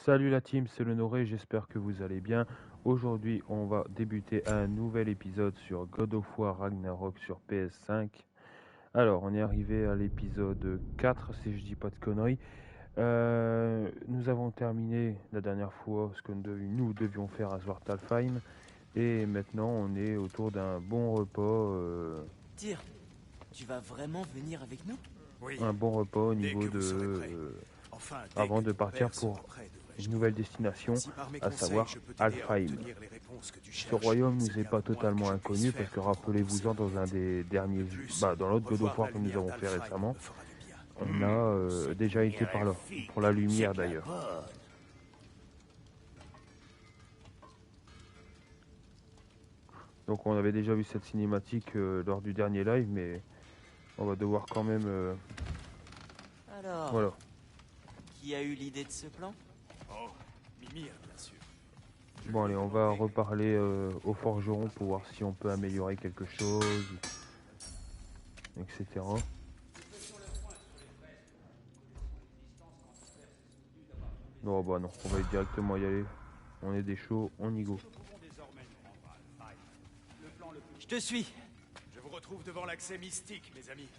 Salut la team, c'est le Noré, j'espère que vous allez bien. Aujourd'hui, on va débuter un nouvel épisode sur God of War Ragnarok sur PS5. Alors, on est arrivé à l'épisode 4, si je dis pas de conneries. Nous avons terminé la dernière fois ce que nous devions faire à Svartalfheim. Et maintenant, on est autour d'un bon repas, Tyr, tu vas vraiment venir avec nous? Oui, un bon repas au dès niveau que vous serez prêt. de... Enfin, dès avant que de ton partir père sera pour prêt, devrais-je une dire. nouvelle destination, Si par mes à conseils, savoir je peux t'aider à Alfheim. obtenir les réponses que tu Ce cherches, royaume c'est nous est bien pas le moins totalement que je puisse inconnu parce faire que pour te rendre rappelez-vous-en service. dans un des derniers, De plus, dans l'autre God of revoir War la que nous lumière avons fait d'Alfheim récemment, me fera du bien. on a déjà été par là, pour la lumière d'ailleurs. Donc on avait déjà vu cette cinématique lors du dernier live, mais on va devoir quand même... Alors, voilà. qui a eu l'idée de ce plan? Oh, Mimir, bien sûr. Bon allez, on va reparler au forgeron pour voir si on peut améliorer quelque chose, etc. Non, bah non, on va directement y aller. On est des chauds, on y go. Je te suis. Je vous retrouve devant l'accès mystique, mes amis.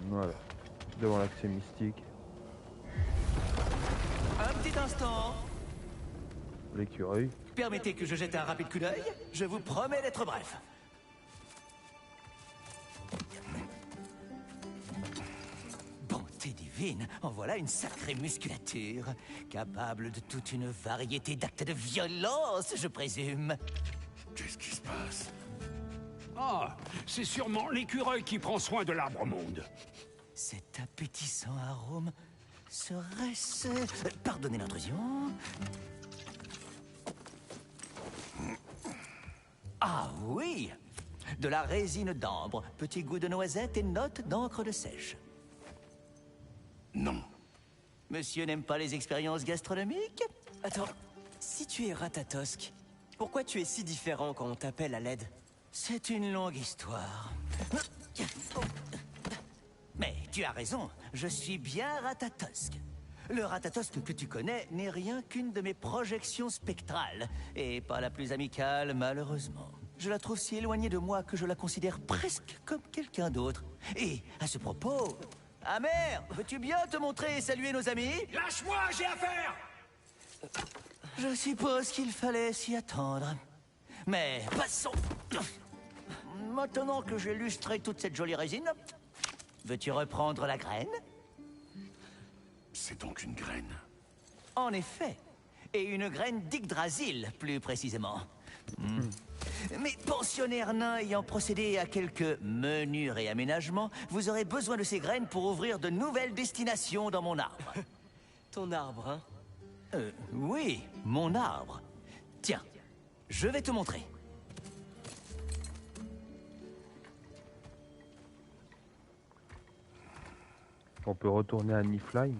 Voilà, devant l'accès mystique, Un petit instant. l'écureuil. Permettez que je jette un rapide coup d'œil. Je vous promets d'être bref. Bonté divine, en voilà une sacrée musculature. Capable de toute une variété d'actes de violence, je présume. Qu'est-ce qui se passe? Ah, c'est sûrement l'écureuil qui prend soin de l'arbre-monde. Cet appétissant arôme serait-ce... Pardonnez l'intrusion. Ah oui! De la résine d'ambre, petit goût de noisette et notes d'encre de sèche. Non. Monsieur n'aime pas les expériences gastronomiques? Attends, si tu es Ratatosk, pourquoi tu es si différent quand on t'appelle à l'aide? C'est une longue histoire. Mais tu as raison, je suis bien Ratatosk. Le Ratatosk que tu connais n'est rien qu'une de mes projections spectrales, et pas la plus amicale, malheureusement. Je la trouve si éloignée de moi que je la considère presque comme quelqu'un d'autre. Et à ce propos... Amer, veux-tu bien te montrer et saluer nos amis? Lâche-moi, j'ai affaire! Je suppose qu'il fallait s'y attendre. Mais passons. Maintenant que j'ai lustré toute cette jolie résine, veux-tu reprendre la graine? C'est donc une graine. En effet. Et une graine d'Yggdrasil, plus précisément. Mais pensionnaire nain ayant procédé à quelques menus réaménagements, vous aurez besoin de ces graines pour ouvrir de nouvelles destinations dans mon arbre. Ton arbre, hein? Oui, mon arbre. Tiens, je vais te montrer. On peut retourner à Niflheim.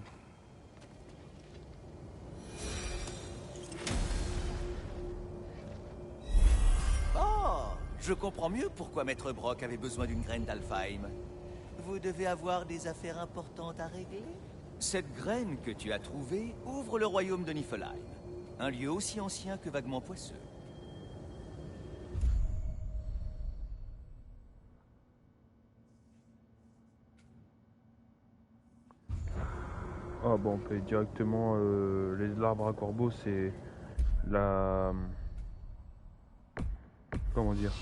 Oh, je comprends mieux pourquoi Maître Brock avait besoin d'une graine d'Alfheim. Vous devez avoir des affaires importantes à régler? Cette graine que tu as trouvée ouvre le royaume de Niflheim. Un lieu aussi ancien que vaguement poisseux. Ah bon, on peut directement... l'arbre à corbeau, c'est la... Comment dire?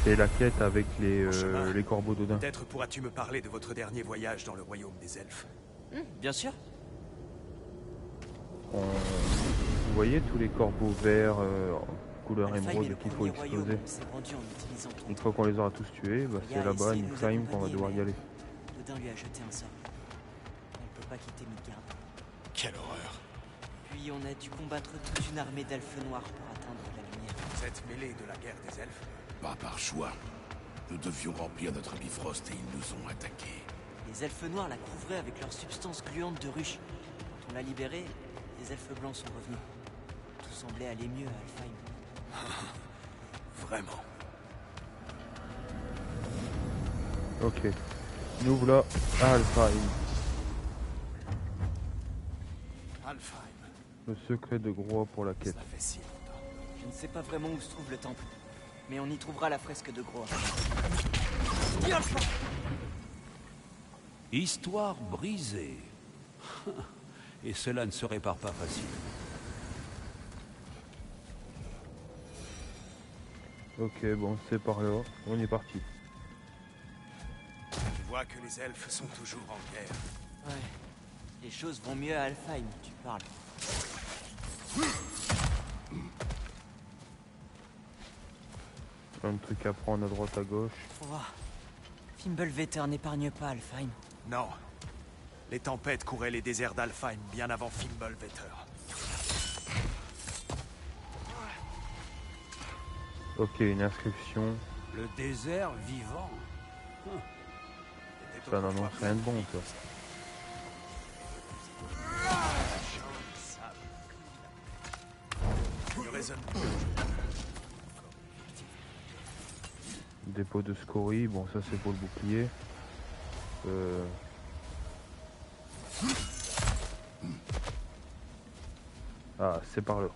C'est la quête avec les corbeaux d'Odin. Peut-être pourras-tu me parler de votre dernier voyage dans le royaume des elfes. Bien sûr. Vous voyez tous les corbeaux verts couleur Alfheim est émeraude le qu'il faut premier royaume exploser. où on s'est rendu en utilisant ton Une fois qu'on les aura tous tués, bah, c'est Gaïa a là-bas à essayé de nous Niflheim qu'on va accompagner, devoir y mais aller. Odin lui a jeté un sort. On ne peut pas quitter Midgard. Quelle horreur. Puis on a dû combattre toute une armée d'elfes noirs pour atteindre la lumière. Vous êtes mêlé de la guerre des elfes? Pas par choix. Nous devions remplir notre bifrost et ils nous ont attaqués. Les elfes noirs la couvraient avec leur substance gluante de ruche. Quand on l'a libérée, les elfes blancs sont revenus. Tout semblait aller mieux à Alfheim. Vraiment. Ok. Nous voilà à Alfheim. Alfheim. Le secret de Groa pour la quête. Ça fait si longtemps. Je ne sais pas vraiment où se trouve le temple, mais on y trouvera la fresque de Groa. Histoire brisée. Et cela ne se répare pas facilement. Ok, bon, c'est par là. On est parti. Je vois que les elfes sont toujours en guerre. Ouais. Les choses vont mieux à Alfheim, tu parles. Plein de trucs à prendre à droite à gauche. Oh. Fimbulvetter n'épargne pas Alfheim. Non. Les tempêtes couraient les déserts d'Alfheim bien avant Fimbulvetter. Ok, une inscription. Le désert vivant. Ça n'annonce rien de bon, ça. Il résonne. Dépôt de scorie, bon ça c'est pour le bouclier. Ah, c'est par là.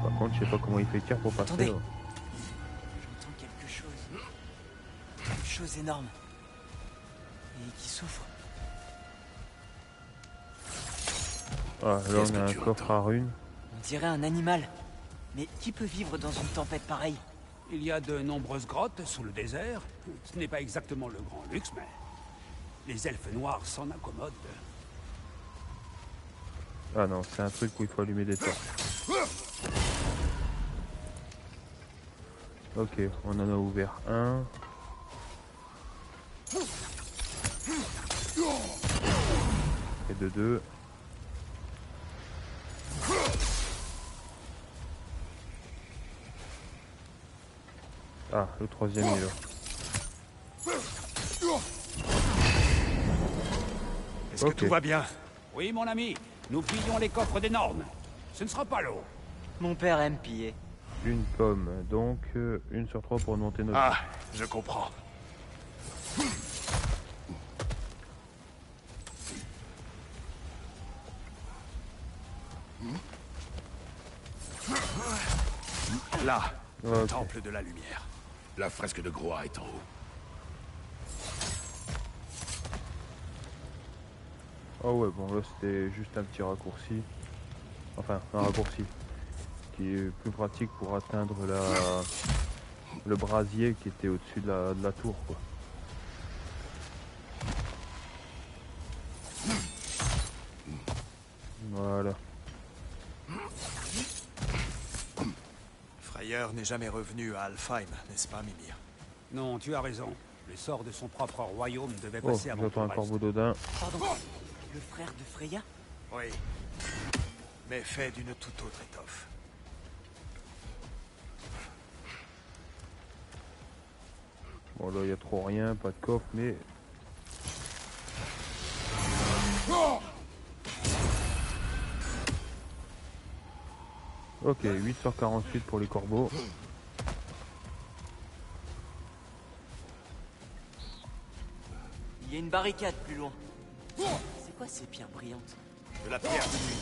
Par contre, je sais pas comment il fait tir pour passer Attendez. là. J'entends quelque chose. Quelque chose énorme. Et qui souffre. Ah, là Qu'est-ce on a que un tu coffre entends? à runes. On dirait un animal. Mais qui peut vivre dans une tempête pareille? Il y a de nombreuses grottes sous le désert. Ce n'est pas exactement le grand luxe, mais les elfes noirs s'en accommodent. Ah non, c'est un truc où il faut allumer des torches. Ok, on en a ouvert un. Et de deux. Ah, le troisième il est là. Est-ce Ok. que tout va bien? Oui, mon ami, nous pillons les coffres des Nornes. Ce ne sera pas l'eau. Mon père aime piller. Une pomme, donc une sur trois pour monter notre... Ah, je comprends. Là, le Ok. temple de la lumière. La fresque de Groa est en haut. Oh ouais, bon là c'était juste un petit raccourci. Enfin, un raccourci. Qui est plus pratique pour atteindre le brasier qui était au-dessus de la tour, quoi. Voilà. Frayeur n'est jamais revenu à Alfheim, n'est-ce pas, Mimir? Non, tu as raison. Le sort de son propre royaume devait Oh, passer avant j'entends tout un le reste. corbeau d'Odin. Pardon. Le frère de Freya? Oui. Mais fait d'une toute autre étoffe. Bon là il y a trop rien, pas de coffre, mais... Ok, 8 sur 48 pour les corbeaux. Il y a une barricade plus loin. C'est quoi ces pierres brillantes? De la pierre de nuit.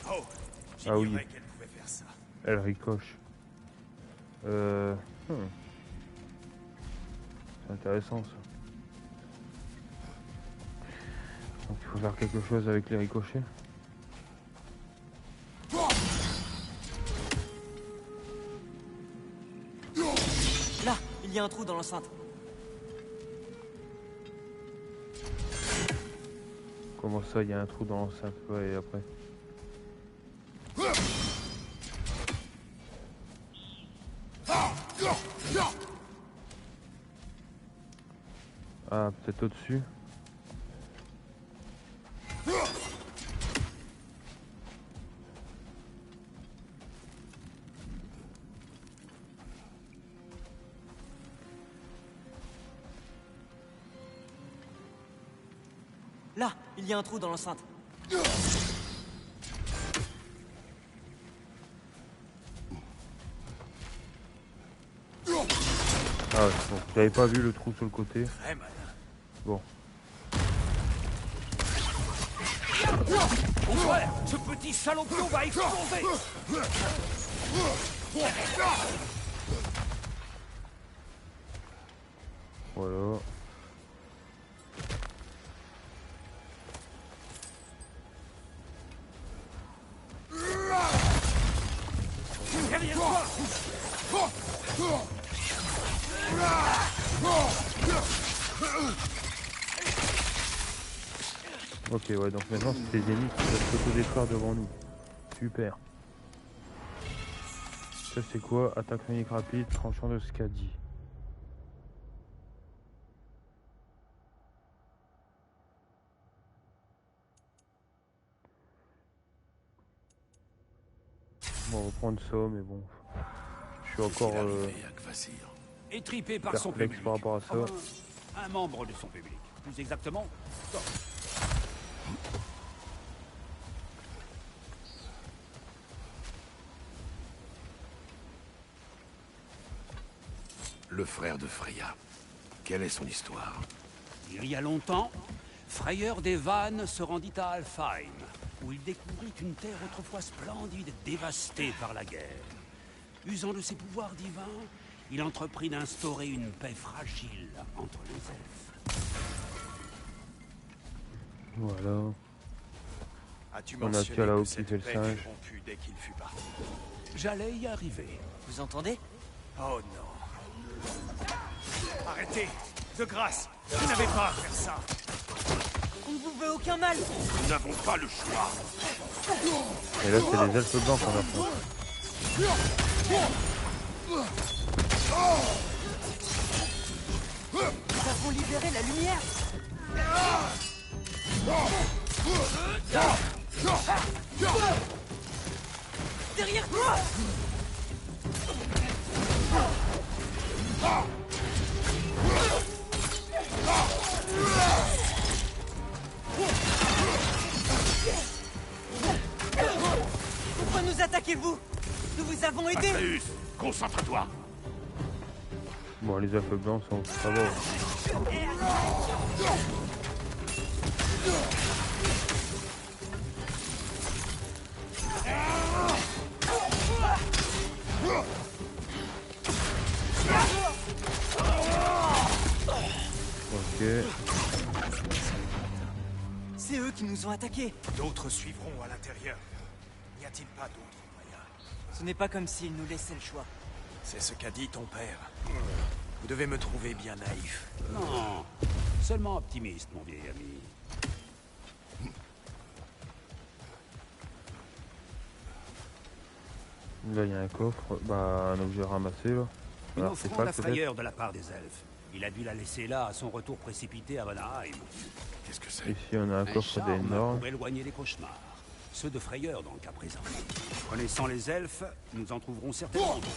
Oh, Ah oui. j'ignorais qu'elle pouvait faire ça. Elle ricoche. C'est intéressant ça. Donc il faut faire quelque chose avec les ricochets. Là, il y a un trou dans l'enceinte. Comment ça, il y a un trou dans l'enceinte? Ouais, et après. Ah, peut-être au-dessus. Là, il y a un trou dans l'enceinte. Ah ouais, bon, j'avais pas vu le trou sur le côté. Très malin. Bon. Mon frère, ce petit salopio va exploser. Voilà. Derrière toi. Ok, ouais, donc maintenant c'est les ennemis qui peuvent s'auto-détruire devant nous. Super. Ça c'est quoi? Attaque sonique rapide, tranchant de Skadi. On va reprendre ça, mais bon. Je suis encore Qu'est-il arrivé à Kvasir? Étripé par son perplexe public. par rapport à ça. Enfin, un membre de son public. Plus exactement, Thor. Le frère de Freya. Quelle est son histoire? Il y a longtemps, Freyr des Vannes se rendit à Alfheim, où il découvrit une terre autrefois splendide, dévastée par la guerre. Usant de ses pouvoirs divins, il entreprit d'instaurer une paix fragile entre les elfes. Voilà. As-tu On a mentionné Tiala que qui cette fait le paix singe. fut rompue dès qu'il fut parti? J'allais y arriver. Vous entendez? Oh non. Arrêtez! De grâce! Vous n'avez pas à faire ça! On ne vous veut aucun mal. Nous n'avons pas le choix. Et là c'est les elfes blancs qu'on affronte. Nous avons libéré la lumière. Derrière toi. Pourquoi nous attaquez-vous? Nous vous avons aidé. Atreus, concentre-toi. Bon, les elfes blancs sont... ça va. Ok. C'est eux qui nous ont attaqués. D'autres suivront à l'intérieur. N'y a-t-il pas d'autres moyens? Ce n'est pas comme s'ils nous laissaient le choix. C'est ce qu'a dit ton père. Vous devez me trouver bien naïf. Non, seulement optimiste, mon vieil ami. Là il y a un coffre, bah un objet ramassé là. Une Un offrande artefact, à peut-être. frayeur de la part des elfes. Il a dû la laisser là à son retour précipité à Vanaheim. Qu'est-ce que c'est? Ici on a un coffre charme d'énorme. pour éloigner les cauchemars. Ceux de frayeur dans le cas présent. Connaissant les elfes, nous en trouverons certainement d'autres.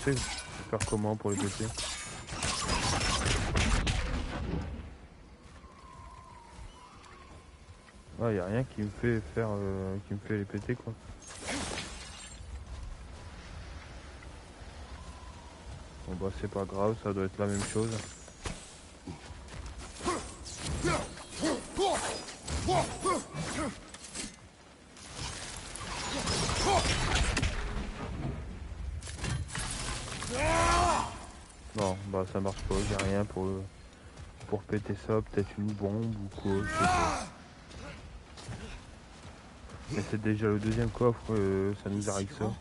Je vais faire comment pour les péter? Ah, y a rien qui me fait faire, qui me fait les péter quoi. Bon bah c'est pas grave, ça doit être la même chose. Non, bah ça marche pas, j'ai rien pour péter ça, peut-être une bombe ou quoi, je sais pas. Mais c'est déjà le deuxième coffre, ça nous arrive ça.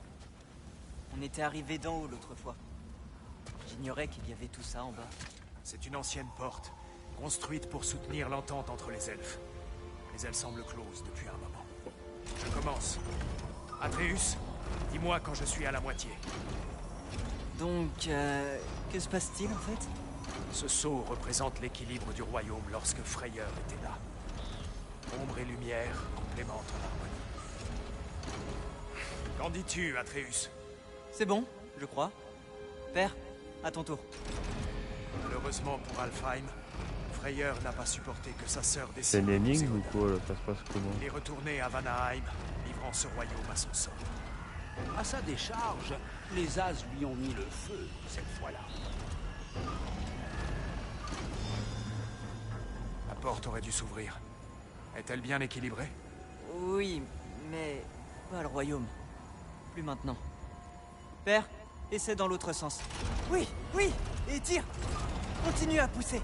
On était arrivé d'en haut l'autre fois. J'ignorais qu'il y avait tout ça en bas. C'est une ancienne porte, construite pour soutenir l'entente entre les elfes. Mais elle semble close depuis un moment. Je commence. Atreus, dis-moi quand je suis à la moitié. Donc, que se passe-t-il en fait? Ce sceau représente l'équilibre du royaume lorsque Freyr était là. Ombre et lumière complémentent l'harmonie. Qu'en dis-tu, Atreus? C'est bon, je crois. Père, à ton tour. Malheureusement pour Alfheim, Freyr n'a pas supporté que sa sœur C'est décide. une énigme ou quoi là? Ça se passe comment? Il est retourné à Vanaheim, livrant ce royaume à son sort. À sa décharge, les As lui ont mis le feu cette fois-là. La porte aurait dû s'ouvrir. Est-elle bien équilibrée? Oui, mais pas le royaume. Plus maintenant. Père, essaie dans l'autre sens. Oui, oui, et tire. Continue à pousser.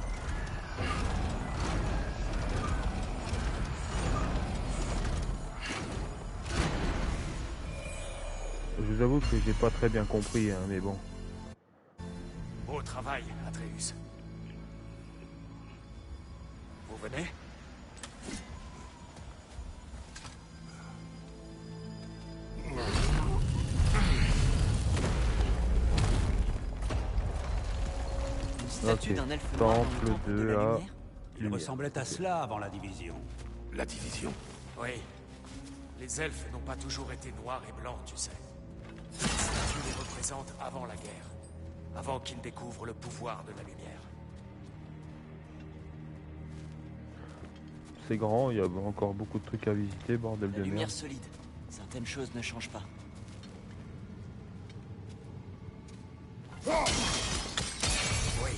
Je vous avoue que j'ai pas très bien compris, hein, mais bon. Beau travail, Atreus. Vous venez? Une statue Ok. d'un elfe noir dans le Temple temple de de la la lumière. Il ressemblait à cela avant la division. La division. Oui. Les elfes n'ont pas toujours été noirs et blancs, tu sais. Cette statue les représente avant la guerre. Avant qu'ils découvrent le pouvoir de la lumière. C'est grand, il y a encore beaucoup de trucs à visiter, bordel La de lumière merde. solide. Certaines choses ne changent pas. Oui.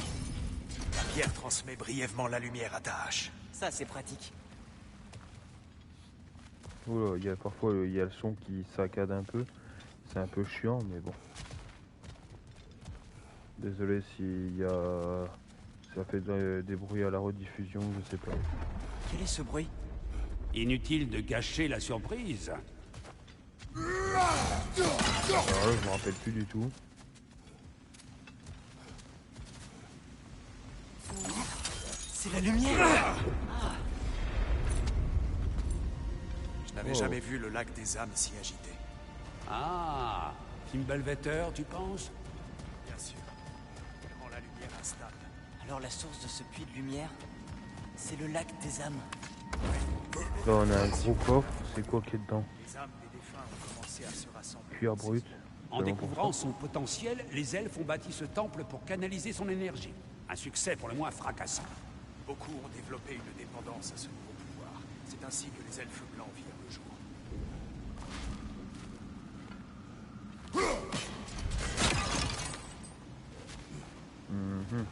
La pierre transmet brièvement la lumière à ta hache. Ça, c'est pratique. Oula, il y a parfois il y a le son qui saccade un peu. C'est un peu chiant, mais bon. Désolé s'il y a... Ça fait des bruits à la rediffusion, je sais pas. Quel est ce bruit? Inutile de gâcher la surprise. Alors là, je me rappelle plus du tout. C'est la lumière. Je n'avais Oh. jamais vu le lac des âmes si agité. Ah, Fimbulvetter, tu penses? Bien sûr. Vraiment la lumière instable. Alors la source de ce puits de lumière, c'est le lac des âmes. Là, on a un gros coffre. C'est quoi qui est dedans? Les âmes des défunts ont commencé à se rassembler. Cuir brut. En Vraiment pour découvrant ça. son potentiel, les elfes ont bâti ce temple pour canaliser son énergie. Un succès pour le moins fracassant. Beaucoup ont développé une dépendance à ce nouveau pouvoir. C'est ainsi que les elfes blancs virent le jour. Mhm.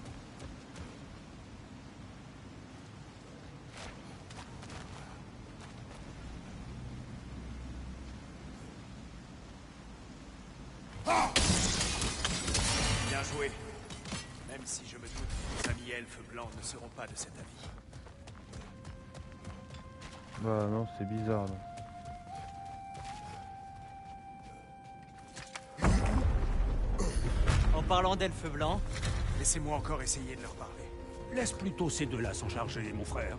Bien joué. Même si je me doute que nos amis elfes blancs ne seront pas de cet avis. Bah non, c'est bizarre. Là. En parlant d'elfes blancs, Laissez-moi encore essayer de leur parler. Laisse plutôt ces deux-là s'en charger, mon frère.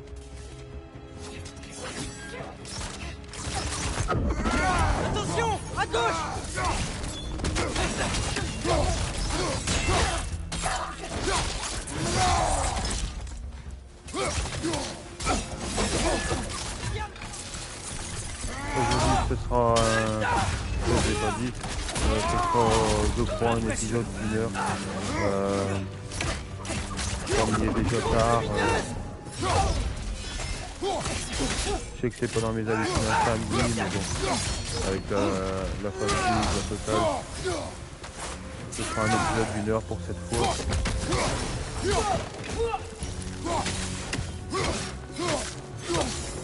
attention, à gauche. Aujourd'hui, ce sera un... Je l'ai pas dit. Ce sera, je crois, un épisode d'une heure. Comme il est déjà tard. Je sais que c'est pas dans mes habitudes un samedi, mais bon. Avec la fatigue, la totale. Ce sera un épisode d'une heure pour cette fois.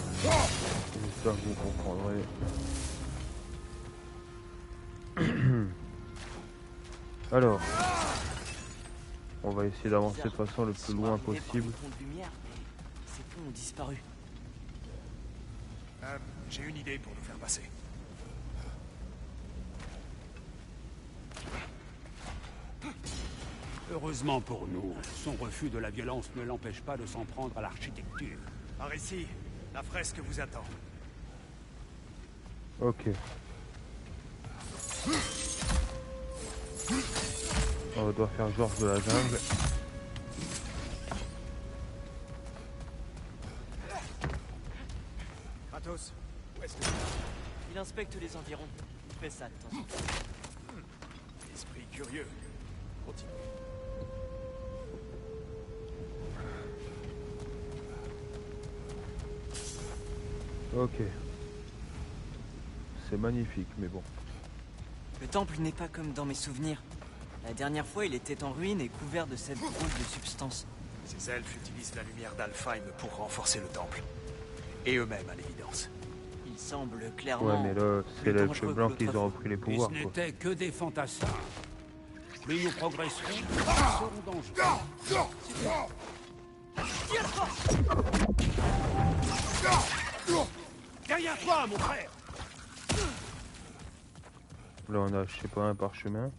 J'espère que vous comprendrez. Alors, on va essayer d'avancer de façon le plus loin possible. De lumière, mais ces ponts ont disparu. J'ai une idée pour nous faire passer. Heureusement pour nous, son refus de la violence ne l'empêche pas de s'en prendre à l'architecture. Par ici, la fresque vous attend. Ok. On doit faire Georges de la jungle. Kratos, où est-ce que Il inspecte les environs. fais ça de temps en temps. Esprit curieux. Continue. Ok. C'est magnifique, mais bon. Le temple n'est pas comme dans mes souvenirs. La dernière fois, il était en ruine et couvert de cette drôle de substance. Ces elfes utilisent la lumière d'Alfheim pour renforcer le temple. Et eux-mêmes, à l'évidence. Il semble Ouais, clairement... mais là, c'est plus l'elfe dangereux que blanc qu'ils l'autre ont fois. repris les Et pouvoirs, ce quoi. n'étaient que des fantassins. Plus nous progresserons, plus ils seront dangereux. Derrière toi, mon frère! Là, on a, je sais pas, un parchemin.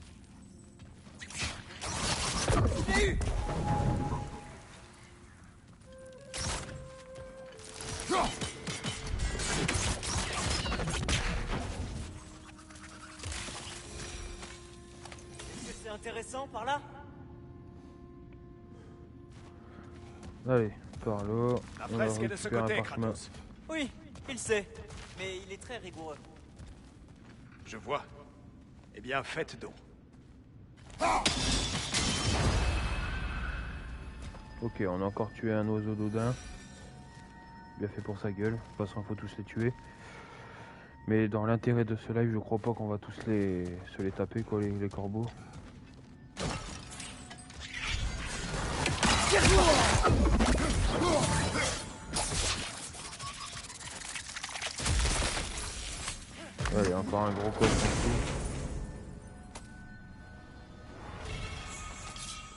Est-ce que c'est intéressant par là? Allez, par là. La On va fresque est de ce récupérer un côté, parchemin. Kratos. Oui, il sait. Mais il est très rigoureux. Je vois. Eh bien, faites donc. Ok, on a encore tué un oiseau d'Odin. Bien fait pour sa gueule. De toute façon, il faut tous les tuer. Mais dans l'intérêt de ce live, je crois pas qu'on va tous se les taper, quoi, les corbeaux. Allez, encore un gros coffre en dessous.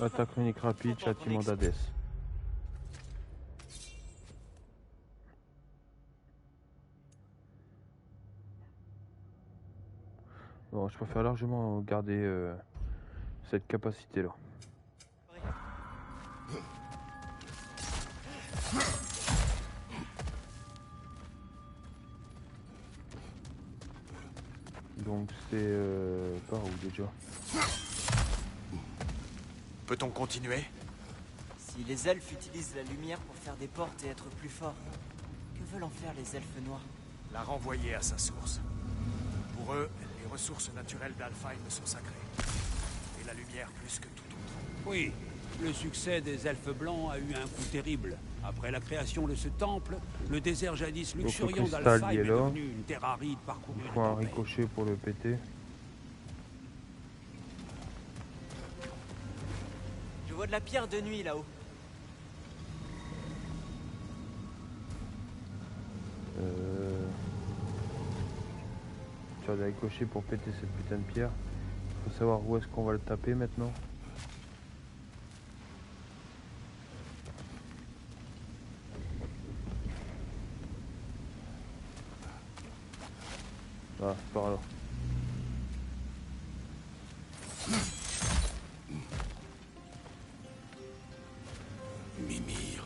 Attaque unique rapide, châtiment d'Hadès. Bon, je préfère largement garder cette capacité-là. Donc c'est par où déjà? Peut-on continuer? Si les elfes utilisent la lumière pour faire des portes et être plus forts, que veulent en faire les elfes noirs? La renvoyer à sa source. Pour eux, les ressources naturelles d'Alfheim sont sacrées. Et la lumière plus que tout autre. Oui, le succès des elfes blancs a eu un coup terrible. Après la création de ce temple, le désert jadis luxuriant cristal, d'Alfheim il est est là. devenu une terre aride parcourue Il de faut un tempêtes. ricochet pour le péter. Je vois de la pierre de nuit là-haut. Tu as des ricochets pour péter cette putain de pierre. Faut savoir où est-ce qu'on va le taper maintenant. Ah, c'est par là. Mimir,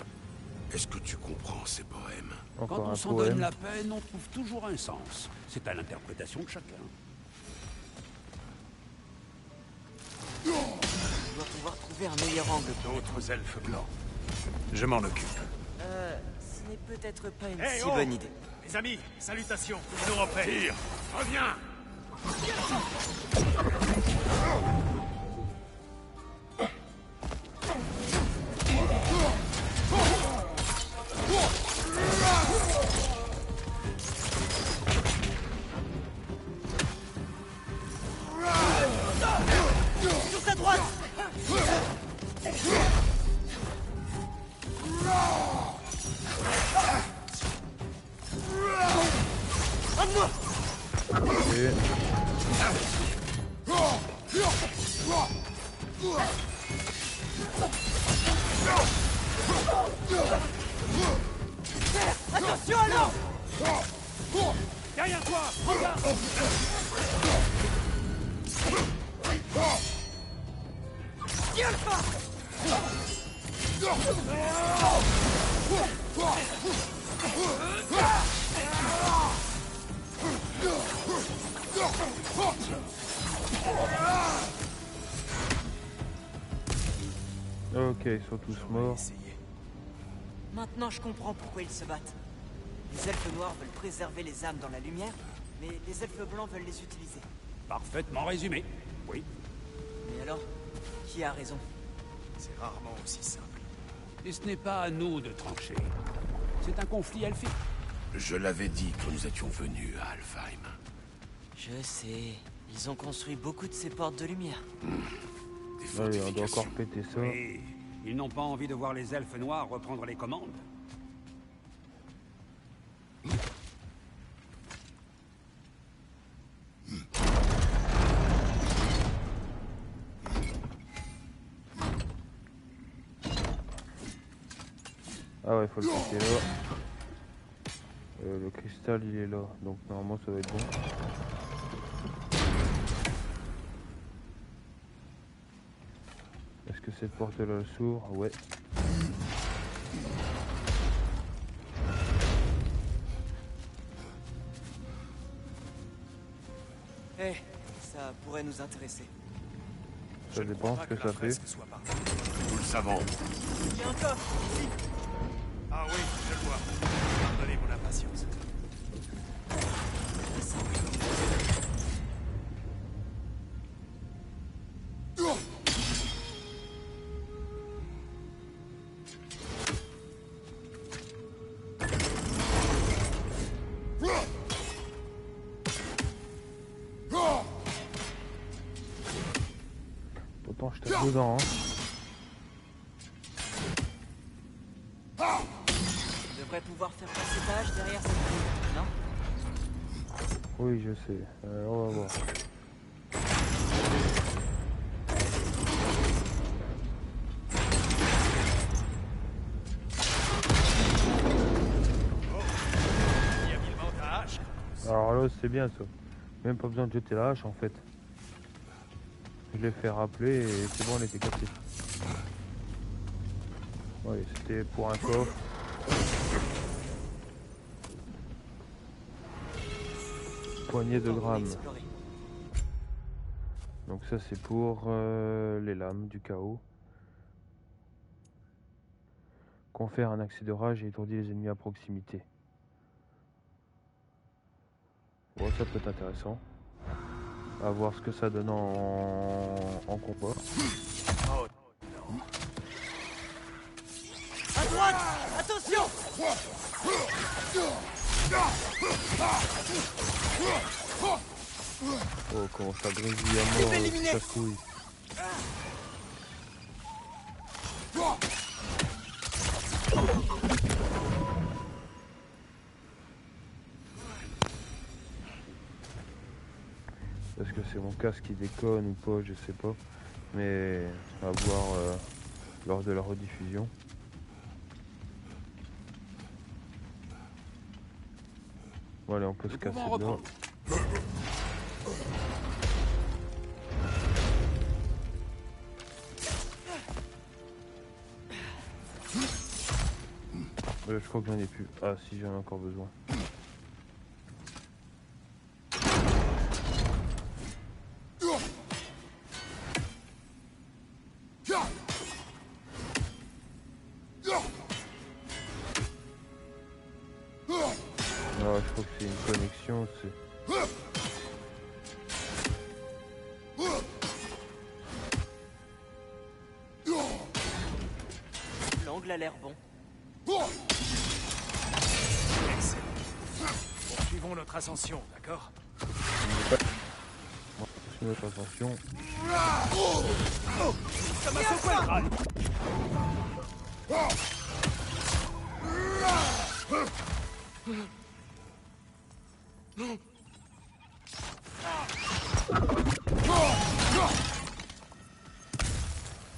est-ce que tu comprends ces poèmes? Quand Encore on un s'en donne poème. la peine, on trouve toujours un sens. C'est à l'interprétation de chacun. Je dois pouvoir trouver un meilleur angle pour... D'autres elfes blancs. Je m'en occupe. Ce n'est peut-être pas une Hey, si oh bonne idée. Mes amis, salutations. Nous repère. Tire. Reviens. Sur sa droite! Un de moi! Et Attention alors! Derrière toi, regarde! Tiens le pas! ok, ils sont tous morts. Essayez. Maintenant je comprends pourquoi ils se battent. Les elfes noirs veulent préserver les âmes dans la lumière, Mais les elfes blancs veulent les utiliser. Parfaitement résumé. Oui. Mais alors, qui a raison? C'est rarement aussi simple. Et ce n'est pas à nous de trancher. C'est un conflit elfique. Je l'avais dit quand nous étions venus à Alfheim. Je sais. Ils ont construit beaucoup de ces portes de lumière. Des Allez, on doit fortifications. encore péter ça. Oui. Ils n'ont pas envie de voir les elfes noirs reprendre les commandes. Ah ouais, faut le péter là. Le cristal il est là, donc normalement ça va être bon. Est-ce que cette porte là s'ouvre? Ouais. Eh, ça pourrait nous intéresser. Ça dépend ce que ça fait. Nous le savons. Il y a un coffre, ici. Ah oui, je le vois. Pardonnez mon impatience. Autant je tape dedans, hein. On devrait pouvoir faire passage derrière cette grille, non? Oui, je sais. On va voir. Il y a habilement ta hache. Alors là, c'est bien ça. Même pas besoin de jeter la hache en fait. Je l'ai fait rappeler et c'est bon, elle était cassée. Ouais, c'était pour un coffre. Poignée de Bon, on va grammes. explorer. Donc ça c'est pour les lames du chaos. Confère un accès de rage et étourdit les ennemis à proximité. Bon, ça peut être intéressant. À voir ce que ça donne en combat. Oh, À droite! Attention! Oh, comment ça grésille à mort, éliminé. ça couille. Est-ce que c'est mon casque qui déconne ou pas, je sais pas. Mais à voir lors de la rediffusion. Bon allez, on peut se Nous casser pouvons dedans. reprendre. Je crois que j'en ai plus. Ah si, j'en ai encore besoin. Ah, je crois que c'est une connexion, c'est... L'angle a l'air bon. excellent. Poursuivons notre ascension, d'accord? Sur notre attention. Ça m'a secoué le crâne.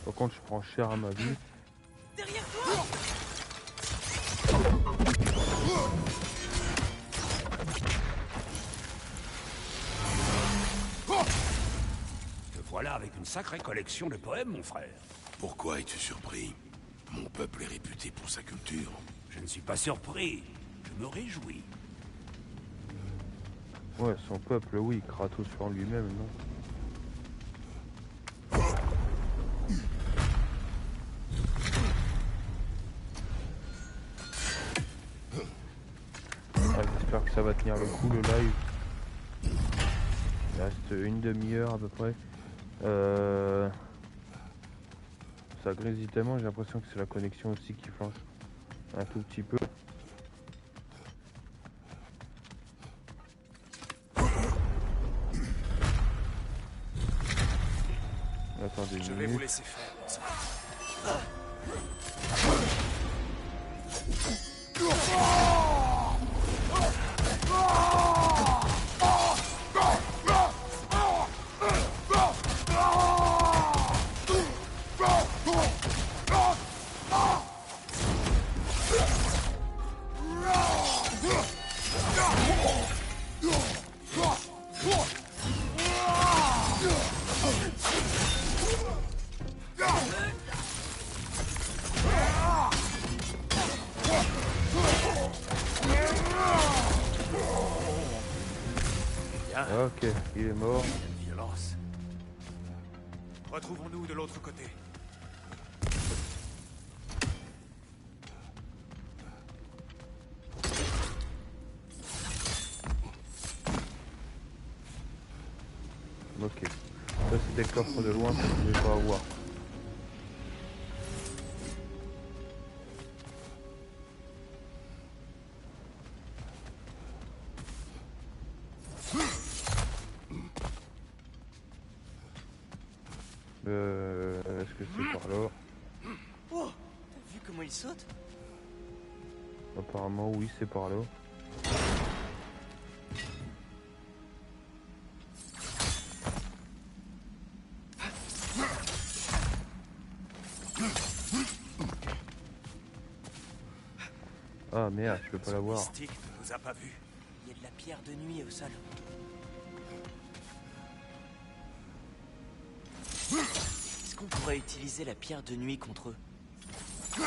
Par contre, je prends cher à ma vie. Derrière toi! Te voilà avec une sacrée collection de poèmes, mon frère. Pourquoi es-tu surpris? Mon peuple est réputé pour sa culture. Je ne suis pas surpris. Je me réjouis. Ouais, son peuple, oui, Kratos sur lui-même, non. Ah, j'espère que ça va tenir le coup, le live. reste une demi-heure à peu près. Ça grésille tellement, j'ai l'impression que c'est la connexion aussi qui flanche un tout petit peu. Attendez Je une vais vous minute. laisser faire. Ok, il est mort. Quelle violence. Retrouvons-nous de l'autre côté. Ok. Ça c'était le coffre de loin que je ne pouvais pas avoir. Est-ce que c'est par là? Oh, t'as vu comment il saute? Apparemment oui, c'est par là. Ah merde, je peux pas l'avoir. Mystique ne nous a pas vus. Il y a de la pierre de nuit au sol. Est-ce qu'on pourrait utiliser la pierre de nuit contre eux? Ce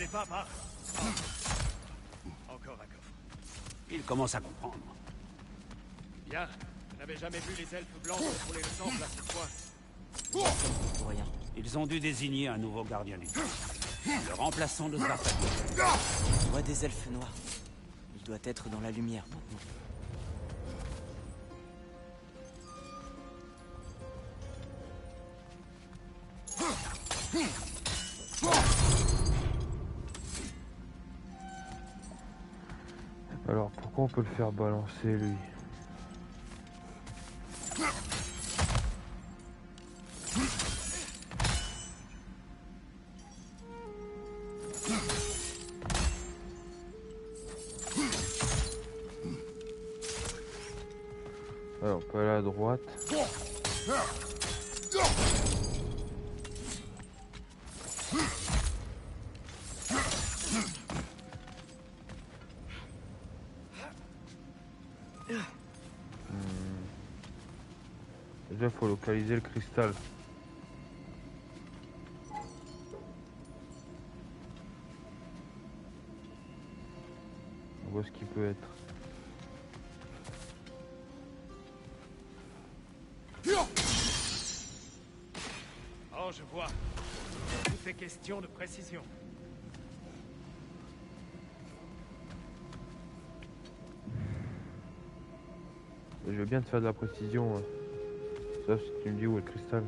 n'est pas par. Encore un coffre. Il commence à comprendre. Bien. Je n'avais jamais vu les elfes blancs contrôler le temple à ce point. Pour rien. Ils ont dû désigner un nouveau gardien du temple. Le remplaçant de Svartalfheim. Je vois des elfes noirs. Il doit être dans la lumière maintenant. Alors pourquoi on peut le faire balancer lui? Alors on peut aller à droite. Déjà faut localiser le cristal. On voit ce qu'il peut être. Oh, je vois. Tout est question de précision. Je veux bien te faire de la précision. Sauf si tu me dis où est le cristal.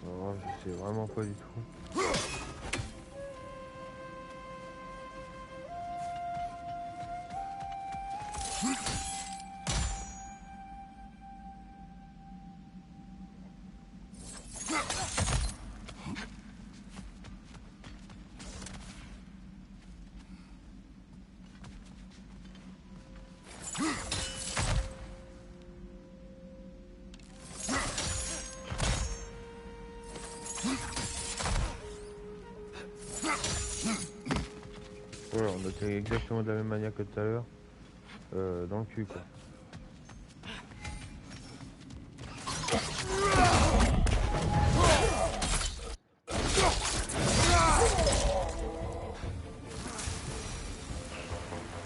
Non, je sais vraiment pas du tout. Voilà, on était exactement de la même manière que tout à l'heure. Dans le cul quoi.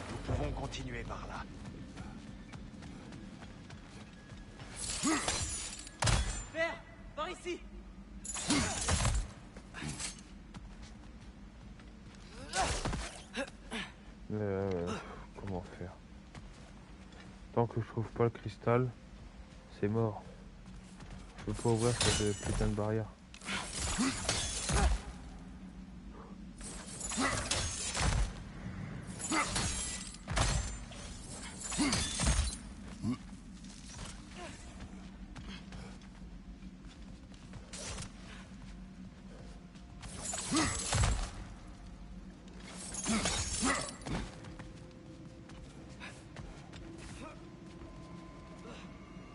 Nous pouvons continuer par là. Père, par ici. Comment faire? Tant que je trouve pas le cristal, c'est mort. Je peux pas ouvrir cette putain de barrière.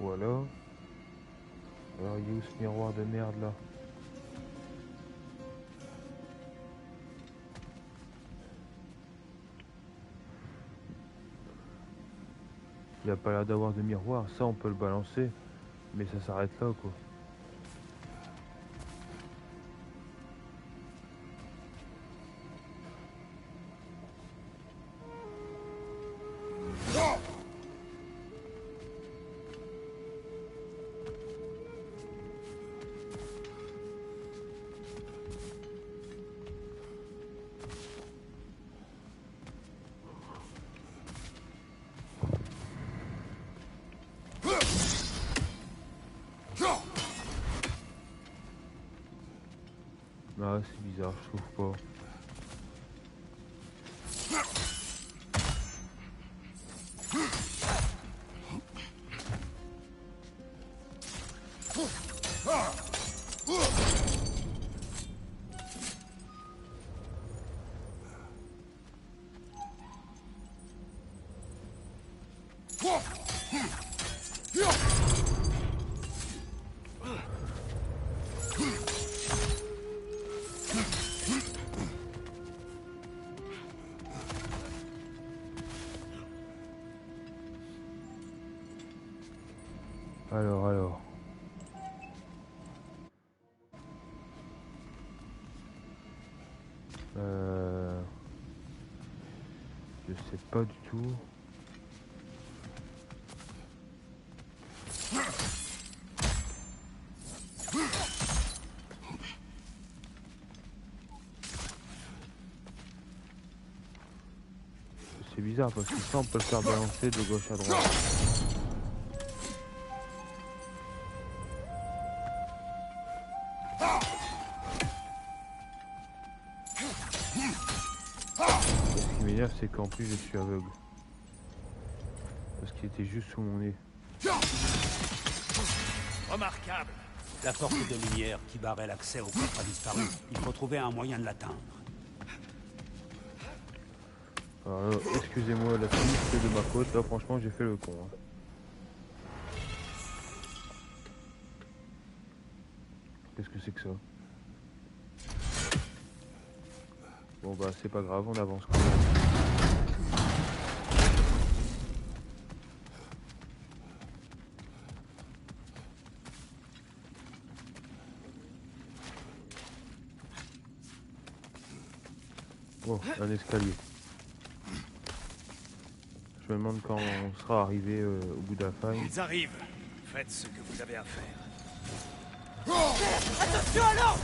Ou alors il y a où ce miroir de merde là? Il a pas l'air d'avoir de miroir, ça on peut le balancer, mais ça s'arrête là quoi. Ah c'est bizarre, je trouve pas. Alors. Je sais pas du tout. C'est bizarre parce que ça on peut le faire balancer de gauche à droite. Ce qui m'énerve c'est qu'en plus je suis aveugle. Parce qu'il était juste sous mon nez. Remarquable. La porte de lumière qui barrait l'accès au coffre a disparu. Il faut trouver un moyen de l'atteindre. Alors, excusez-moi la triste de ma faute, là franchement j'ai fait le con. Hein. Qu'est-ce que c'est que ça? Bon bah c'est pas grave, on avance quand même. Oh, un escalier. Je me demande quand on sera arrivé au bout de la faille. Ils arrivent. Faites ce que vous avez à faire. Attention à l'eau!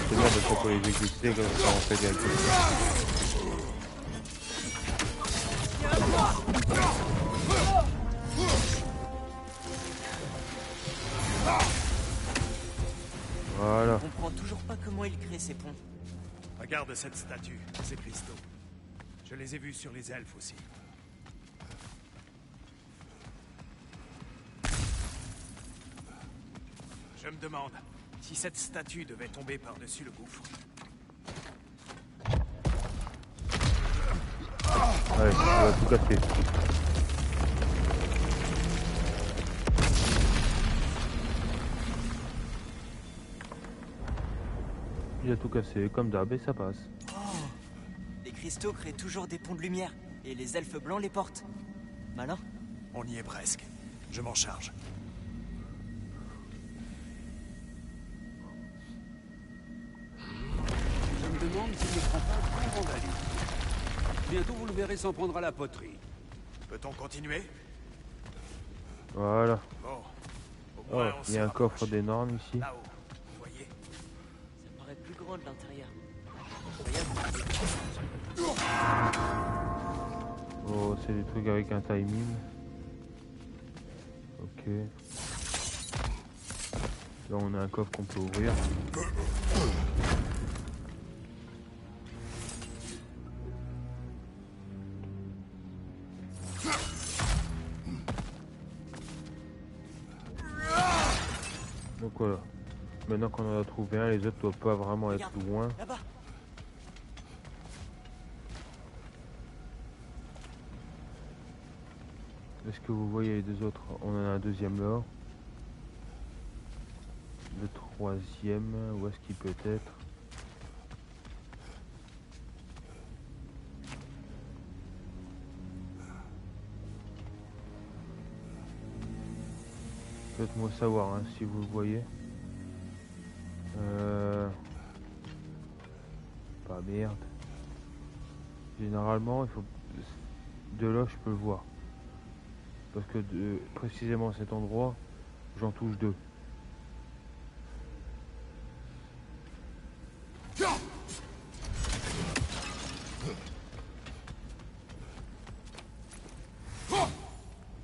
C'est bien parce qu'on peut les exécuter comme ça on fait directement. Voilà. Je comprends toujours pas comment il crée ces ponts. Regarde cette statue, ces cristaux. Je les ai vus sur les elfes aussi. Je me demande si cette statue devait tomber par-dessus le gouffre. Allez, on va tout casser. Il a tout cassé, comme d'hab, et ça passe. Les cristaux créent toujours des ponts de lumière, et les elfes blancs les portent. Malin. On y est presque. Je m'en charge. Je me demande s'il ne prend pas trop vandalisme. Bientôt vous le verrez s'en prendre à la poterie. Peut-on continuer? Voilà. Bon. Au Oh, moins, on il y a se un coffre rapproche. d'énorme ici. Là-haut, vous voyez? Ça paraît plus grand de l'intérieur. Oh, c'est des trucs avec un timing. Ok. Là, on a un coffre qu'on peut ouvrir. Donc voilà. Maintenant qu'on en a trouvé un, les autres doivent pas vraiment être Regarde, loin. là-bas. Est-ce que vous voyez les deux autres? On en a un deuxième là. Le troisième, où est-ce qu'il peut être? Faites-moi savoir hein, si vous le voyez. Pas merde. Généralement, il faut de là je peux le voir. Parce que précisément à cet endroit, j'en touche deux.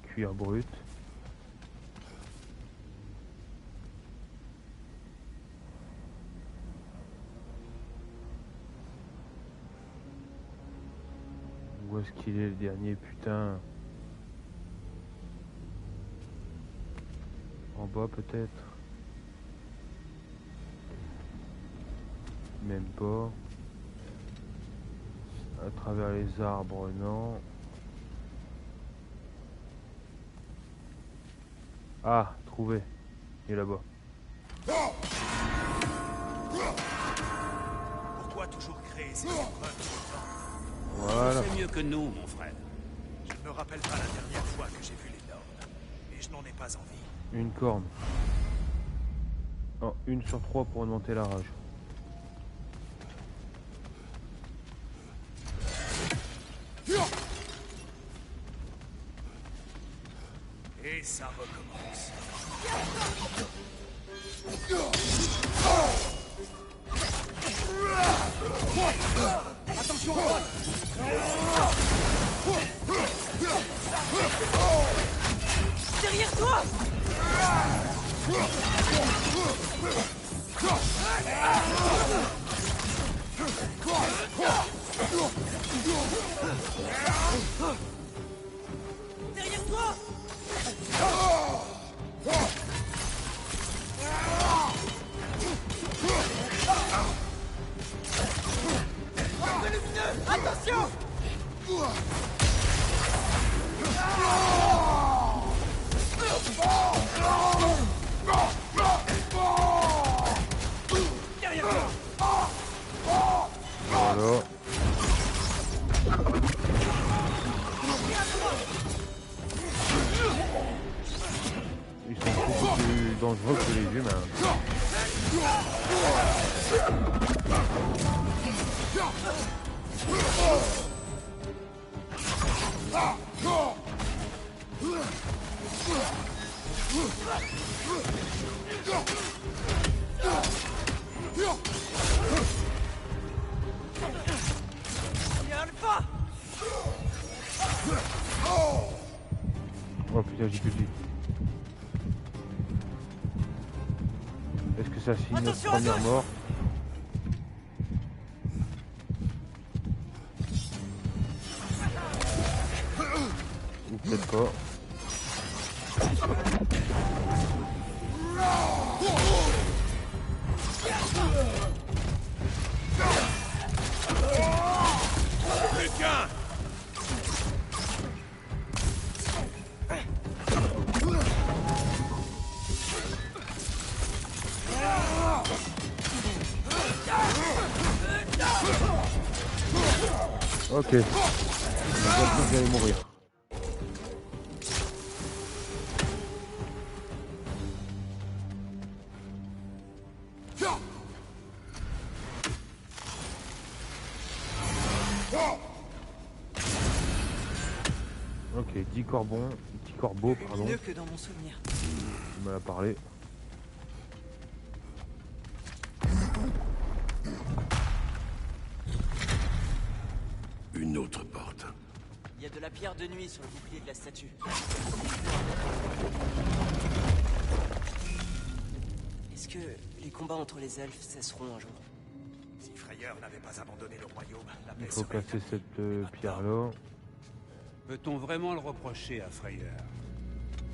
Cuir brut. Où est-ce qu'il est le dernier putain? En bas peut-être? Même pas. À travers les arbres, non. Ah, trouvé. Il est là-bas. Pourquoi toujours créer ces épreuves? Voilà. C'est mieux que nous, mon frère. Je ne me rappelle pas la dernière fois que j'ai vu les Nords. Et je n'en ai pas envie. Une corne. Oh, 1 sur 3 pour augmenter la rage. Et ça recommence. Attention à droite! Derrière toi! Derrière toi! Attention! Voilà. Ils sont beaucoup plus dangereux que les humains. Viens le pas! Oh putain, j'ai plus de vie. Est-ce que ça signe notre Attention à première gauche. mort? Ou peut-être pas. Plus qu'un! Ok. J'ai l'impression que j'allais mourir. Ok, 10 corbeaux, pardon. Mieux que dans mon souvenir. Il m'a parlé. Une autre porte. Il y a de la pierre de nuit sur le bouclier de la statue. Est-ce que les combats entre les elfes cesseront un jour? Si Frayeur n'avait pas abandonné le royaume, la paix Il faut serait casser établie. cette pierre-là. Peut-on vraiment le reprocher à Frayeur?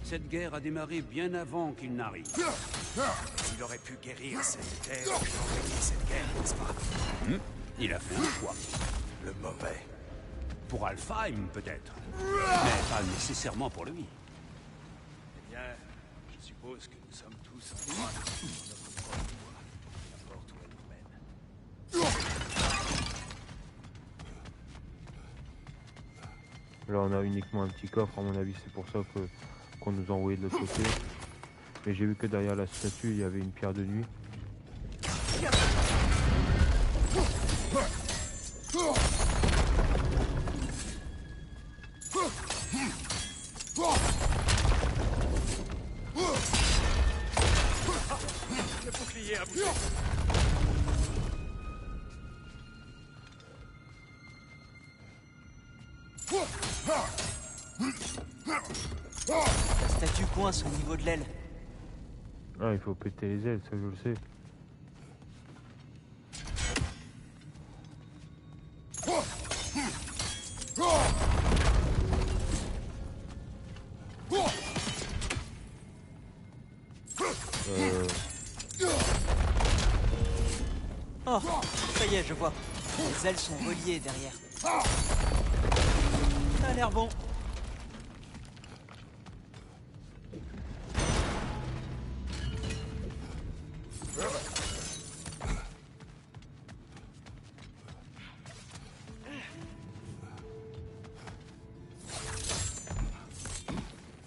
Cette guerre a démarré bien avant qu'il n'arrive. S'il aurait pu guérir cette terre, il aurait gagné cette guerre, n'est-ce pas? Il a fait un choix. Le mauvais. Pour Alfheim, peut-être. Mais pas nécessairement pour lui. Eh bien, je suppose que nous sommes tous en droit de notre propre voie, n'importe où elle nous mène. Là, on a uniquement un petit coffre, à mon avis, c'est pour ça qu'on nous a envoyé de l'autre côté. Mais j'ai vu que derrière la statue, il y avait une pierre de nuit. Le bouclier a bougé. La statue coince au niveau de l'aile. Ah, il faut péter les ailes, ça je le sais. Oh, ça y est, je vois. Les ailes sont reliées derrière. Ça a l'air bon.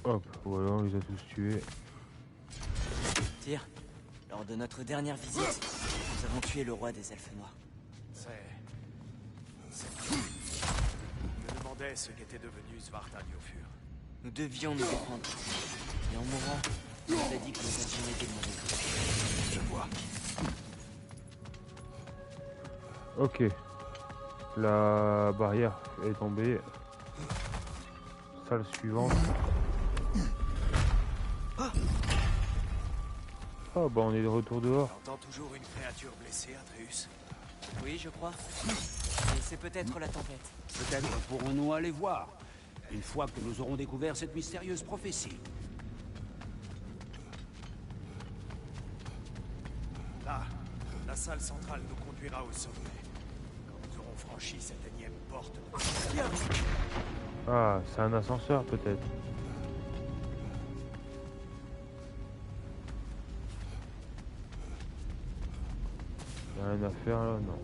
Hop, voilà, on les a tous tués. Tire, lors de notre dernière visite, nous avons tué le roi des elfes noirs. C'est... Je me demandais ce qu'était devenu Svartalfur. Nous devions nous défendre. Et en mourant, il nous a dit que nous avions aidé le mauvais. Je vois. Ok. La barrière est tombée. Salle suivante. Ah bah on est de retour dehors. J'entends toujours une créature blessée, Atreus. Oui, je crois. Et c'est peut-être la tempête. Peut-être pourrons-nous aller voir, une fois que nous aurons découvert cette mystérieuse prophétie. Là, la salle centrale nous conduira au sommet. Quand nous aurons franchi cette énième porte de... Ah, c'est un ascenseur peut-être. Y'a rien à faire là, non.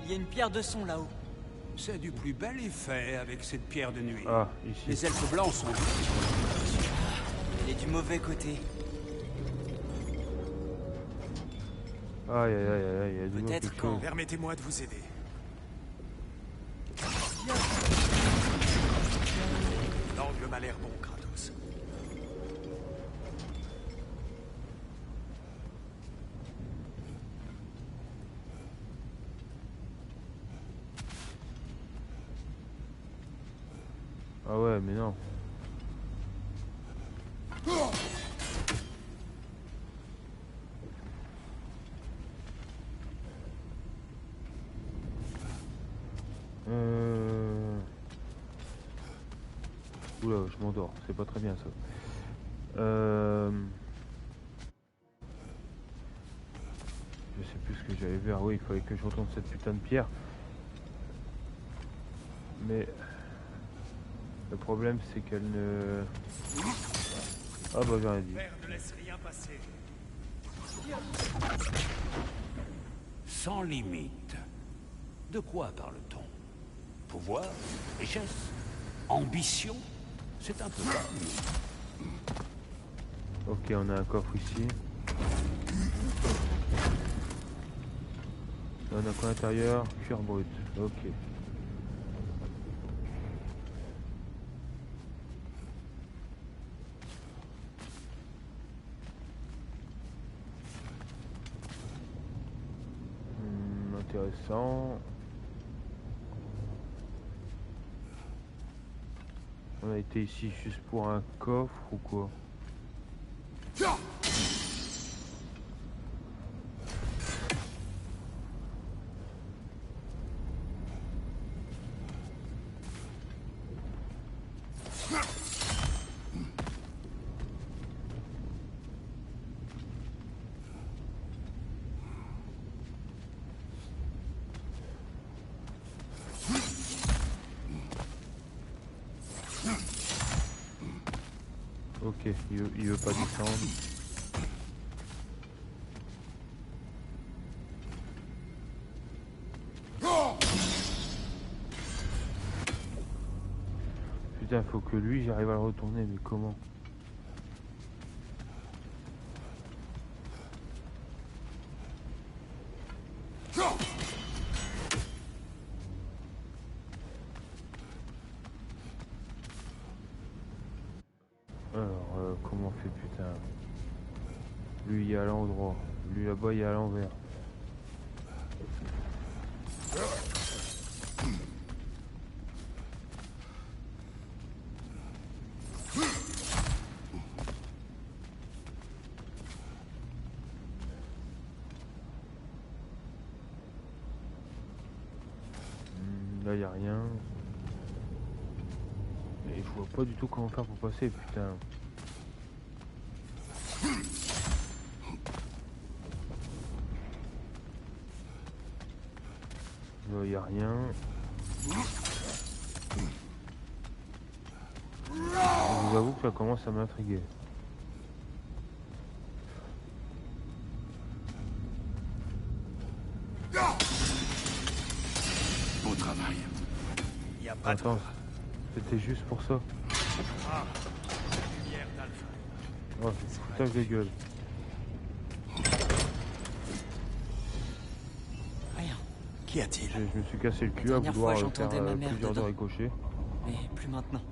Il y a une pierre de son là-haut. C'est du plus bel effet avec cette pierre de nuit. Ah, ici. Les elfes blancs sont... Elle est du mauvais côté. Aïe aïe aïe aïe, il y a de nouveau Peut-être quelque quand- chose. Permettez-moi de vous aider. L'angle m'a l'air bon, Kratos. Ah ouais, mais non. Oula, je m'endors, c'est pas très bien ça. Je sais plus ce ce que j'allais voir. Oui, il fallait que je retourne cette putain de pierre. Mais le problème c'est qu'elle ne... Ah bah j'ai rien dit. Père ne laisse rien passer. Sans limite. De quoi parle-t-on? Pouvoir? Richesse? Ambition? C'est un peu vague. Ok, on a un coffre ici. On a quoi à l'intérieur? Cuir brut. Ok. Intéressant. On a été ici juste pour un coffre ou quoi? Ok, il veut pas descendre. Putain, faut que lui, j'arrive à le retourner, mais comment? Alors, comment on fait, putain? Lui, il est à l'endroit. Lui, là-bas, il est à l'envers. Là, il n'y a rien. Et je vois pas du tout comment faire pour passer, putain. Là, il n'y a rien. Je vous avoue que ça commence à m'intriguer. Beau travail. Il n'y a pas de... Attends, c'était juste pour ça. Ah, lumière d'Alpha. Oh, c'est foutage de gueule. Rien. Qu'y a-t-il? Je me suis cassé le cul à dernière vouloir fois, faire j'entendais ma mère plusieurs dedans. ricochets. Mais plus maintenant.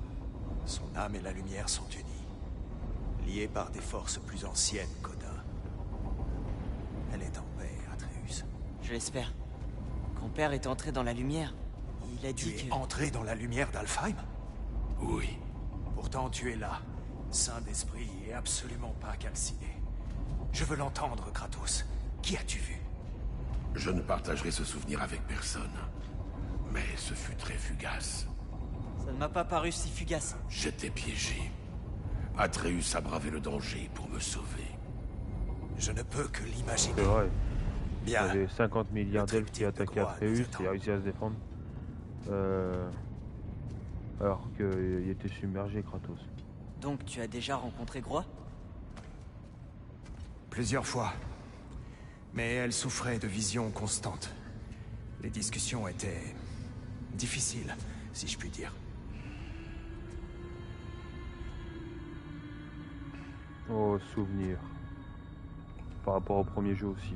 Son âme et la lumière sont unies. Liées par des forces plus anciennes qu'Oda. Elle est en paix, Atreus. Je l'espère. Quand Père est entré dans la lumière, il a Tu dit es que... entré dans la lumière d'Alfheim? Oui. Pourtant tu es là, saint d'esprit et absolument pas calciné. Je veux l'entendre, Kratos. Qui as-tu vu? Je ne partagerai ce souvenir avec personne. Mais ce fut très fugace. Ça ne m'a pas paru si fugace. J'étais piégé. Atreus a bravé le danger pour me sauver. Je ne peux que l'imaginer. C'est vrai. Il y Bien. avait 50 milliards Le d'elfes qui triptyque de attaquaient Groa Atreus nous et attend. a réussi à se défendre. Alors qu'il était submergé, Kratos. Donc tu as déjà rencontré Groa? Plusieurs fois. Mais elle souffrait de visions constantes. Les discussions étaient... difficiles, si je puis dire. Oh, souvenir. Par rapport au premier jeu aussi.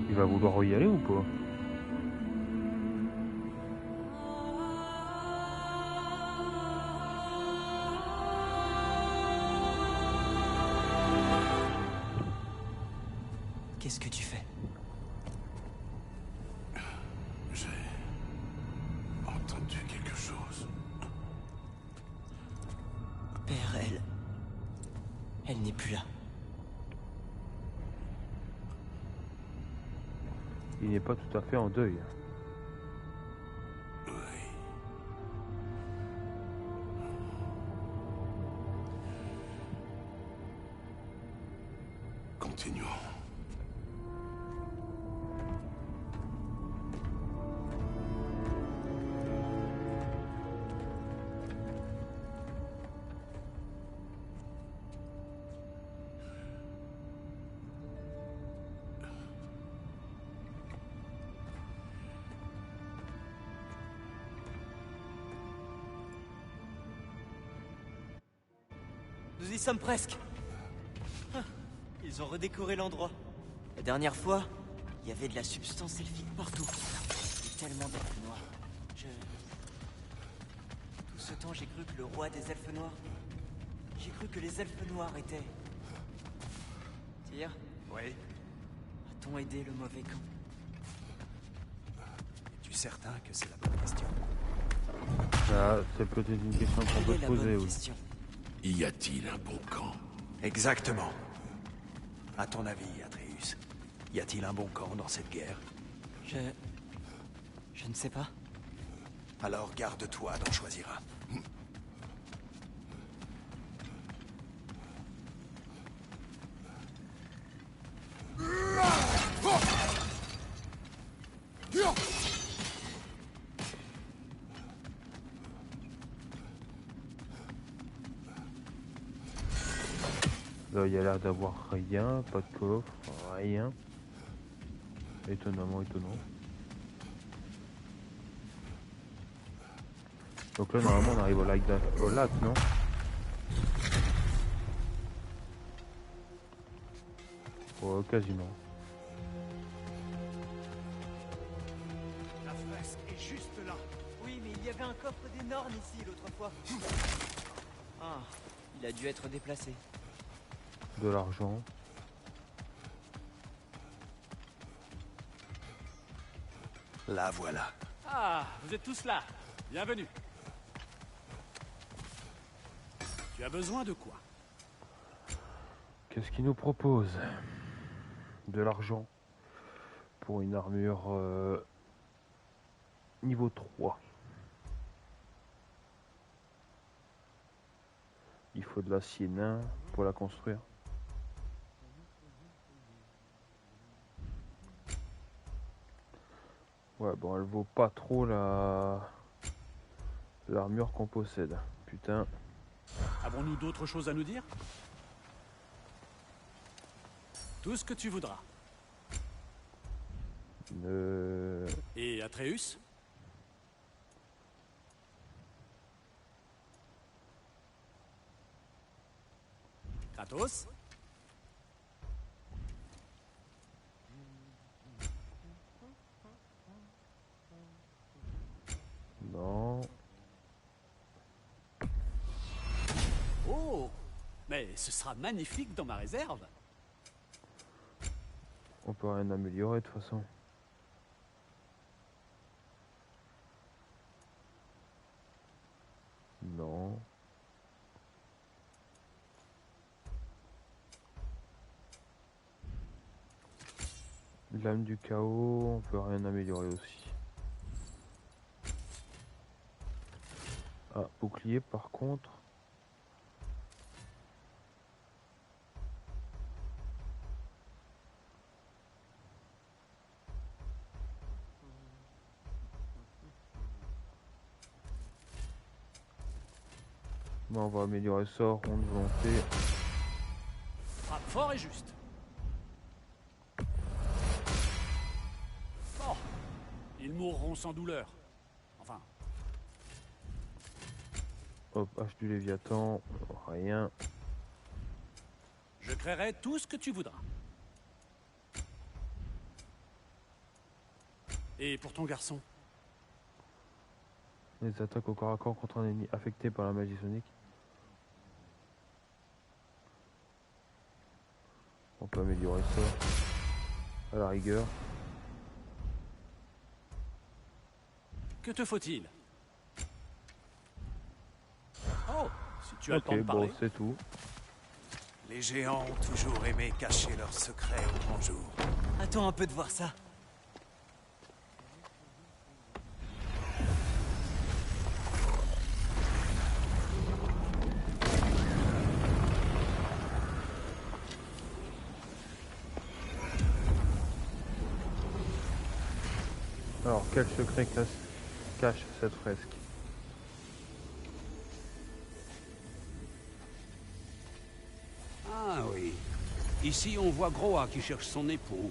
Il va vouloir y aller ou pas? Qu'est-ce que tu fais? Elle n'est plus là. Il n'est pas tout à fait en deuil. Oui. Continuons. Nous y sommes presque. Ah, ils ont redécoré l'endroit. La dernière fois, il y avait de la substance elfique partout. Et tellement d'elfes noirs. Tout ce temps, j'ai cru que le roi des elfes noirs... J'ai cru que les elfes noirs étaient... Tyr, Oui. a-t-on aidé le mauvais camp? Es-tu certain que c'est la bonne question? Là, c'est peut-être une question qu'on Quelle peut est se la poser, bonne oui. question? Y a-t-il un bon camp? Exactement. À ton avis, Atreus, y a-t-il un bon camp dans cette guerre? Je ne sais pas. Alors garde-toi d'en choisir un. Là, il y a l'air d'avoir rien, pas de coffre, rien. Étonnamment étonnant. Donc là, normalement, on arrive au lac, non? Oh, quasiment. La fresque est juste là. Oui, mais il y avait un coffre d'énorme ici l'autre fois. Ah, il a dû être déplacé. De l'argent. La voilà. Ah, vous êtes tous là. Bienvenue. Tu as besoin de quoi? Qu'est-ce qu'il nous propose? De l'argent. Pour une armure niveau 3. Il faut de l'acier nain pour la construire. Ouais, bon, elle vaut pas trop l'armure qu'on possède. Putain. Avons-nous d'autres choses à nous dire? Tout ce que tu voudras. Et Atreus? Kratos? Non. Oh! Mais ce sera magnifique dans ma réserve. On peut rien améliorer de toute façon. Non. Lame du chaos, on peut rien améliorer aussi. Ah, bouclier par contre. Bon, on va améliorer sort, ronde volonté. Frappe fort et juste. Oh! Ils mourront sans douleur. Enfin, Hop, hache du Léviathan, rien. je créerai tout ce que tu voudras. Et pour ton garçon? Les attaques au corps à corps contre un ennemi affecté par la magie sonique. On peut améliorer ça. À la rigueur. Que te faut-il? Oh, si tu as le temps Ok, de parler. bon, c'est tout. Les Les géants ont toujours aimé cacher leurs secrets au grand jour. Attends un peu de voir ça. Alors, quel secret cache cette fresque? Ah oui. Ici, on voit Groa qui cherche son époux.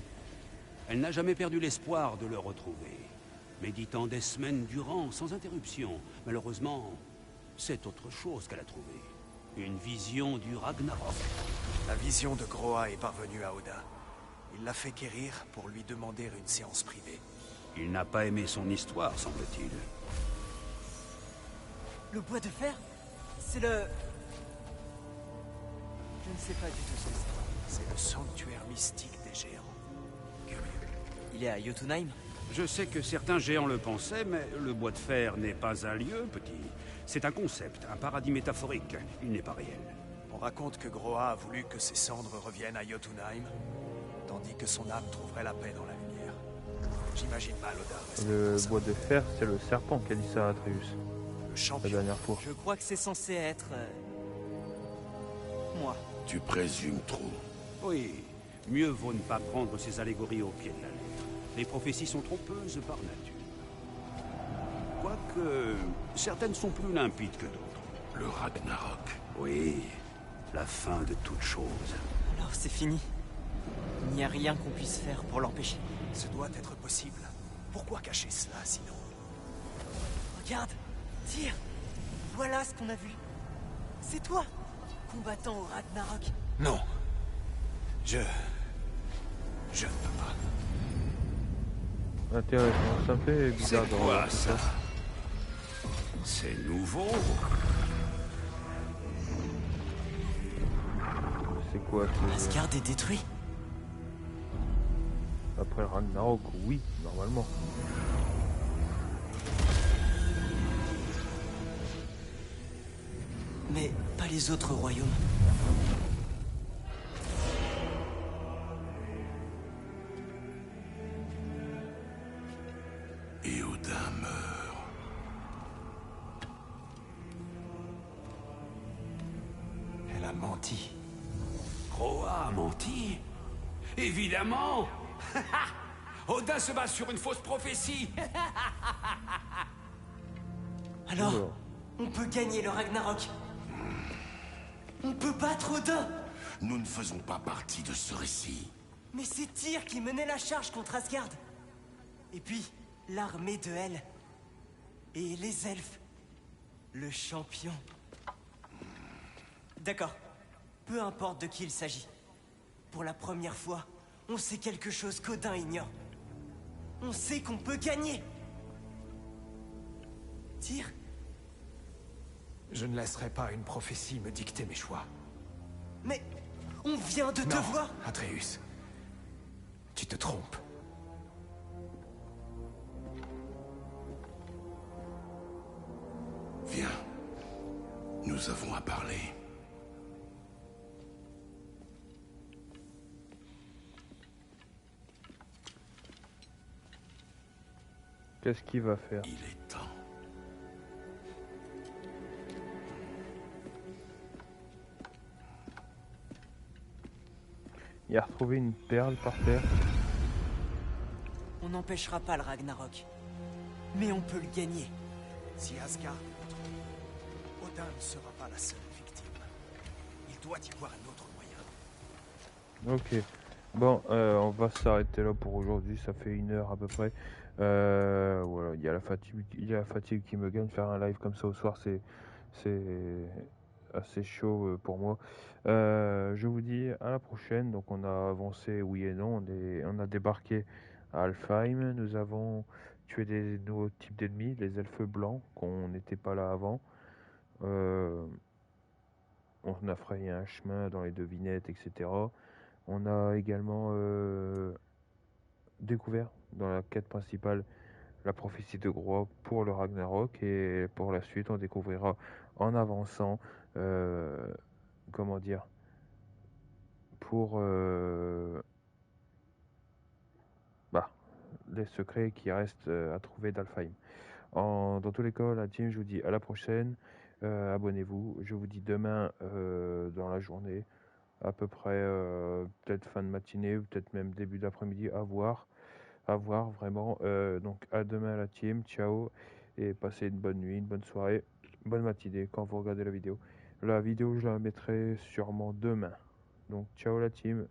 Elle n'a jamais perdu l'espoir de le retrouver. Méditant des semaines durant, sans interruption. Malheureusement, c'est autre chose qu'elle a trouvé. Une vision du Ragnarok. La vision de Groa est parvenue à Oda. Il l'a fait quérir pour lui demander une séance privée. Il n'a pas aimé son histoire, semble-t-il. Le bois de fer? C'est le... Je ne sais pas du tout ce que c'est. C'est le sanctuaire mystique des géants. Curieux. Il est à Jotunheim? Je sais que certains géants le pensaient, mais le bois de fer n'est pas un lieu, petit. C'est un concept, un paradis métaphorique. Il n'est pas réel. On raconte que Groa a voulu que ses cendres reviennent à Jotunheim, tandis que son âme trouverait la paix dans la lumière. J'imagine mal Oda rester Le comme ça. bois de fer, c'est le serpent qui a dit ça à Atreus Le la champion. dernière fois. Je crois que c'est censé être... moi. Tu présumes trop. Oui, mieux vaut ne pas prendre ces allégories au pied de la lettre. Les prophéties sont trompeuses par nature. Quoique, certaines sont plus limpides que d'autres. Le Ragnarok. Oui, la fin de toute chose. Alors c'est fini. Il n'y a rien qu'on puisse faire pour l'empêcher. Ce doit être possible. Pourquoi cacher cela, sinon? Regarde, tire. Voilà ce qu'on a vu. C'est toi, combattant au Ragnarok. Non. Je ne peux pas. Intéressant, ça me fait bizarre de C'est revoir quoi tout ça? C'est nouveau. C'est quoi c'est... Asgard est détruit. Après le Ragnarok, oui, normalement. Mais pas les autres royaumes. Et Odin meurt. Elle a menti. Groa a menti? Évidemment. Odin se base sur une fausse prophétie. Alors, Alors. on peut gagner le Ragnarok. On peut battre Odin. Nous ne faisons pas partie de ce récit. Mais c'est Tyr qui menait la charge contre Asgard. Et puis, l'armée de Hel. Et les elfes. Le champion. D'accord. Peu importe de qui il s'agit. Pour la première fois, on sait quelque chose qu'Odin ignore. On sait qu'on peut gagner. Tyr, Je ne laisserai pas une prophétie me dicter mes choix. mais on vient de te Non, voir. Atreus. Tu te trompes. Viens. Nous avons à parler. Qu'est-ce qu'il va faire? Il est temps. Il a retrouvé une perle par terre. On n'empêchera pas le Ragnarok. Mais on peut le gagner. Si Asgard est détruit, Odin ne sera pas la seule victime. Il doit y avoir un autre moyen. Ok. Bon, on va s'arrêter là pour aujourd'hui. Ça fait 1 heure à peu près. Voilà, il y a la fatigue qui me gagne. Faire un live comme ça au soir, c'est assez chaud pour moi. Je vous dis à la prochaine. Donc, on a avancé, oui et non. On a débarqué à Alfheim. Nous avons tué des nouveaux types d'ennemis, les elfes blancs, qu'on n'était pas là avant. On a frayé un chemin dans les devinettes, etc. On a également découvert dans la quête principale la prophétie de Groa pour le Ragnarok, et pour la suite on découvrira en avançant comment dire pour bah, les secrets qui restent à trouver d'Alfheim. Dans tous les cas, la team, je vous dis à la prochaine. Abonnez-vous. Je vous dis demain dans la journée, à peu près, peut-être fin de matinée ou peut-être même début d'après-midi, à voir. À voir vraiment. Donc à demain la team. Ciao. Et passez une bonne nuit, une bonne soirée, bonne matinée quand vous regardez la vidéo. La vidéo, je la mettrai sûrement demain. Donc ciao la team.